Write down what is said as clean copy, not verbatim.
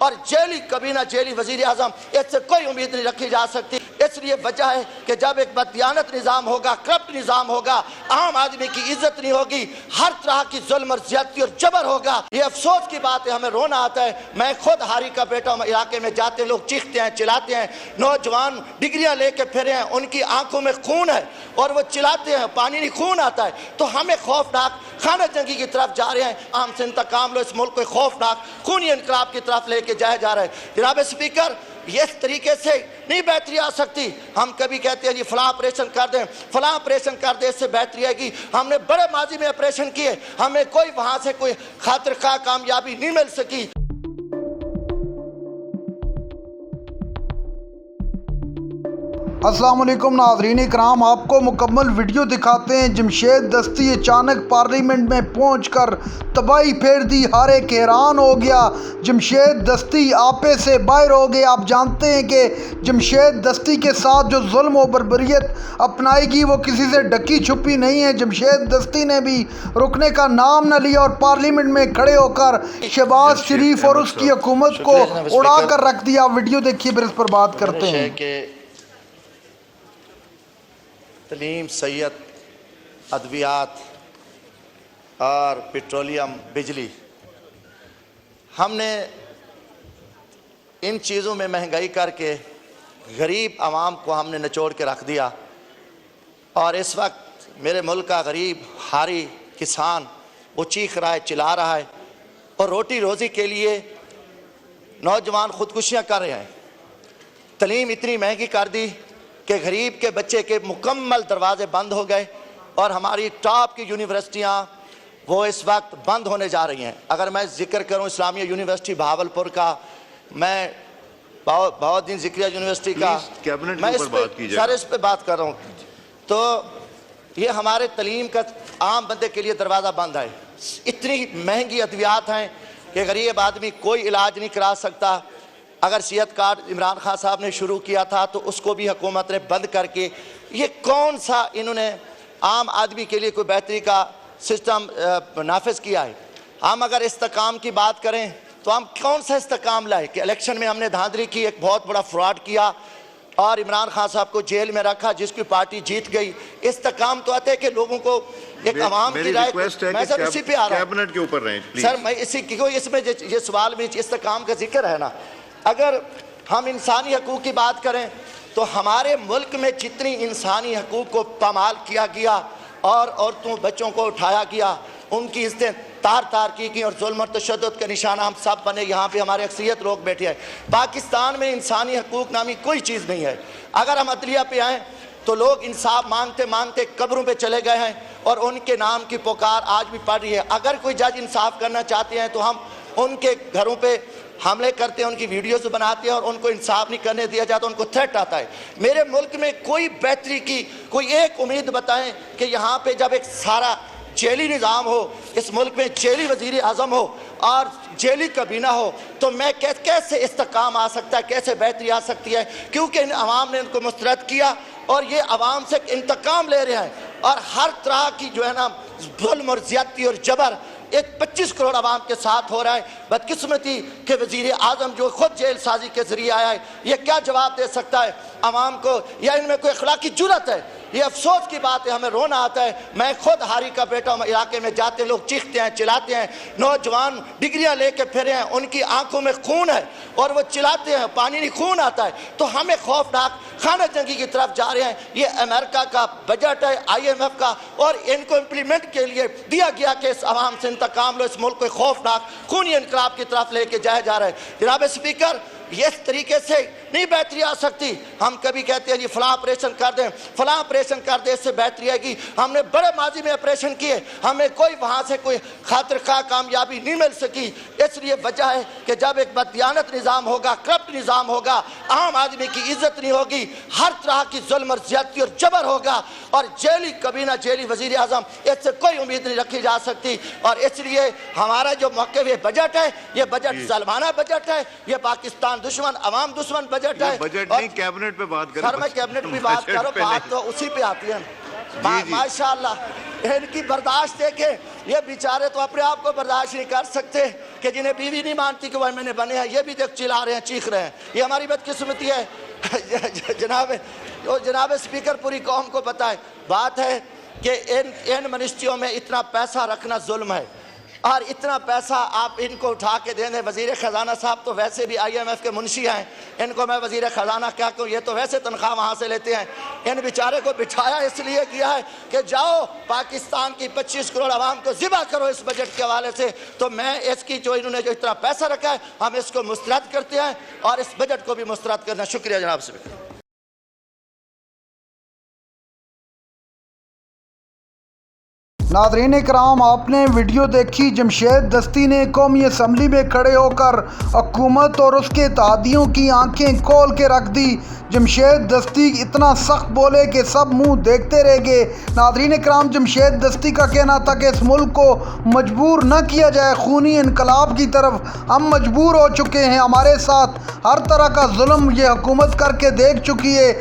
और jelly कबीना jelly वजीर आजम, इससे कोई उम्मीद नहीं रखी जा सकती। इसलिए वजह है कि जब एक बददियानत निज़ाम होगा, करप्ट निज़ाम होगा, आम आदमी की इज्जत नहीं होगी, हर तरह की जुल्म और ज्यादती और जबर होगा। ये अफसोस की बात है, हमें रोना आता है। मैं खुद हारी का बेटा हूं, इलाके में जाते लोग चीखते हैं, चिल्लाते हैं, नौजवान डिग्रियां लेके फिरे हैं, उनकी आंखों में खून है और वो चिल्लाते हैं, पानी नहीं खून आता है। तो हमें खौफनाक खाना जंगी की तरफ जा रहे हैं। आम से इंतकाम लो, इस मुल्क को खौफनाक खूनी इनकलाब की तरफ लेके जाया जा रहा है। जनाब स्पीकर, ये इस तरीके से नहीं बेहतरी आ सकती। हम कभी कहते हैं जी फलां ऑपरेशन कर दें, फलां ऑपरेशन कर दें, इससे बेहतरी आएगी। हमने बड़े माजी में ऑपरेशन किए, हमें कोई वहां से कोई खातिर खा कामयाबी नहीं मिल सकी। अस्सलाम वालेकुम नाज़रीन इकराम, आपको मुकम्मल वीडियो दिखाते हैं। जमशेद दस्ती अचानक पार्लियामेंट में पहुंचकर तबाही फेर दी, हर एक हैरान हो गया। जमशेद दस्ती आपे से बाहर हो गए। आप जानते हैं कि जमशेद दस्ती के साथ जो जुल्म और बर्बरियत अपनाएगी वो किसी से ढकी छुपी नहीं है। जमशेद दस्ती ने भी रुकने का नाम न लिया और पार्लियामेंट में खड़े होकर शहबाज शरीफ और उसकी हुकूमत को उड़ा कर रख दिया। वीडियो देखिए, फिर इस पर बात करते हैं। तलीम, सैयद, अद्वियात और पेट्रोलियम, बिजली, हमने इन चीज़ों में महंगाई करके गरीब आवाम को हमने निचोड़ के रख दिया। और इस वक्त मेरे मुल्क का गरीब हारी किसान वो चीख रहा है, चिल्ला रहा है और रोटी रोज़ी के लिए नौजवान ख़ुदकुशियाँ कर रहे हैं। तलीम इतनी महंगी कर दी कि गरीब के बच्चे के मुकम्मल दरवाजे बंद हो गए और हमारी टॉप की यूनिवर्सिटियाँ वो इस वक्त बंद होने जा रही हैं। अगर मैं जिक्र करूँ इस्लामिया यूनिवर्सिटी भावलपुर का, मैं बहाउद्दीन ज़िक्रिया यूनिवर्सिटी का, मैं इस पे बात कर रहा हूँ। तो ये हमारे तलीम का आम बंदे के लिए दरवाज़ा बंद है। इतनी महंगी अद्वियात हैं कि गरीब आदमी कोई इलाज नहीं करा सकता। अगर सेहत कार्ड इमरान खान साहब ने शुरू किया था तो उसको भी हुकूमत ने बंद करके, ये कौन सा इन्होंने आम आदमी के लिए कोई बेहतरी का सिस्टम नाफिज किया है। हम अगर इस्तेकाम की बात करें तो हम कौन सा इस्तेकाम लाए कि इलेक्शन में हमने धांधली की, एक बहुत बड़ा फ्रॉड किया और इमरान खान साहब को जेल में रखा, जिसकी पार्टी जीत गई। इस्तेकाम तो आते हैं कि लोगों को एक आवाम की राय, मैं सर उसी पे आ रहा हूं, कैबिनेट के ऊपर रहें सर। मैं इसी क्यों इसमें ये सवाल में इस्तेकाम का जिक्र है ना। अगर हम इंसानी हकूक़ की बात करें तो हमारे मुल्क में जितनी इंसानी हकूक़ को पामाल किया गया और औरतों बच्चों को उठाया गया, उनकी इज्जतें तार तार की गई और जुल्म और तशद्दुद का निशाना हम सब बने। यहाँ पे हमारे अक्सरियत लोग बैठे हैं। पाकिस्तान में इंसानी हकूक़ नामी कोई चीज़ नहीं है। अगर हम अदलिया पे आएँ तो लोग इंसाफ मांगते मांगते कब्रों पे चले गए हैं और उनके नाम की पुकार आज भी पड़ रही है। अगर कोई जज इंसाफ करना चाहते हैं तो हम उनके घरों पे हमले करते हैं, उनकी वीडियोस बनाते हैं और उनको इंसाफ नहीं करने दिया जाता, उनको थ्रेट आता है। मेरे मुल्क में कोई बेहतरी की कोई एक उम्मीद बताएं कि यहाँ पे जब एक सारा जेली निज़ाम हो, इस मुल्क में जेली वज़ीर आज़म हो और जेली कबीना हो, तो मैं कैसे इस्तेकाम आ सकता है, कैसे बेहतरी आ सकती है। क्योंकि इन अवाम ने उनको मुस्तरद किया और ये अवाम से इंतकाम ले रहे हैं और हर तरह की जो है ना जुल्म और ज़्यादती और जबर एक 25 करोड़ आवाम के साथ हो रहा है। बदकिस्मती के वज़ीर आज़म जो खुद जेल साजी के ज़रिए आया है, ये क्या जवाब दे सकता है आवाम को, या इनमें कोई अखलाकी जुर्रत है। ये अफसोस की बात है, हमें रोना आता है। मैं खुद हारी का बेटा हूं, इलाके में जाते लोग चीखते हैं, चिल्लाते हैं, नौजवान डिग्रियां लेके फिरे हैं, उनकी आंखों में खून है और वो चिल्लाते हैं, पानी नहीं खून आता है। तो हमें खौफनाक खाना जंगी की तरफ जा रहे हैं। ये अमेरिका का बजट है, IMF का, और इनको इम्प्लीमेंट के लिए दिया गया कि इस आवाम से इंतकाम लो, इस मुल्क को खौफनाक खूनी इनकलाब की तरफ लेके जाया जा रहा है। जनाब स्पीकर, ये इस तरीके से नहीं बेहतरी आ सकती। हम कभी कहते हैं जी फलां ऑपरेशन कर दें, फलां ऑपरेशन कर दें, इससे बेहतरी आएगी। हमने बड़े माजी में ऑपरेशन किए, हमें कोई वहाँ से कोई खातिर खा कामयाबी नहीं मिल सकी। इसलिए वजह है कि जब एक बददियानत निज़ाम होगा, करप्ट निज़ाम होगा, आम आदमी की इज्जत नहीं होगी, हर तरह की जुल्म और ज़्यादती और जबर होगा और जेली कबीना जेली वज़ीर आज़म, इससे कोई उम्मीद नहीं रखी जा सकती। और इसलिए हमारा जो मौक़िफ़ बजट है, ये बजट ज़ालिमाना बजट है, ये पाकिस्तान दुश्मन अवाम दुश्मन बजट है। बजट नहीं, कैबिनेट पे बात करें सर। मैं कैबिनेट पे बात कर रहा हूँ, बात तो उसी पे आती है। माशाअल्लाह इनकी बर्दाश्त देखे, ये बेचारे तो अपने आप को बर्दाश्त नहीं कर सकते कि जिन्हें बीवी नहीं मानती कि वह मैंने बने हैं, ये भी देख चिल्ला रहे हैं, चीख रहे हैं। ये हमारी बदकिस्मती है। जनाब स्पीकर, पूरी कौम को पता है। बात है कि इन मिनिस्ट्रियों में इतना पैसा रखना जुल्म है, और इतना पैसा आप इनको उठा के दें। वज़ीर ख़जाना साहब तो वैसे भी IMF के मुंशी हैं, इनको मैं वज़ीर ख़जाना क्या कहूँ, ये तो वैसे तनख्वाह वहाँ से लेते हैं। इन बेचारे को बिठाया इसलिए किया है कि जाओ पाकिस्तान की 25 करोड़ आवाम को ज़िबा करो इस बजट के हवाले से। तो मैं इसकी जो इन्होंने जो इतना पैसा रखा है, हम इसको मुस्तरद करते हैं और इस बजट को भी मुस्तरद करना। शुक्रिया जनाब स्पीकर। नाज़रीन इकराम, आपने वीडियो देखी। जमशेद दस्ती ने कौमी असम्बली में खड़े होकर हुकूमत और उसके इत्तेहादियों की आंखें खोल के रख दी। जमशेद दस्ती इतना सख्त बोले कि सब मुंह देखते रह गए। नाज़रीन इकराम, जमशेद दस्ती का कहना था कि इस मुल्क को मजबूर न किया जाए खूनी इनकलाब की तरफ। हम मजबूर हो चुके हैं, हमारे साथ हर तरह का जुल्म ये हुकूमत करके देख चुकी है।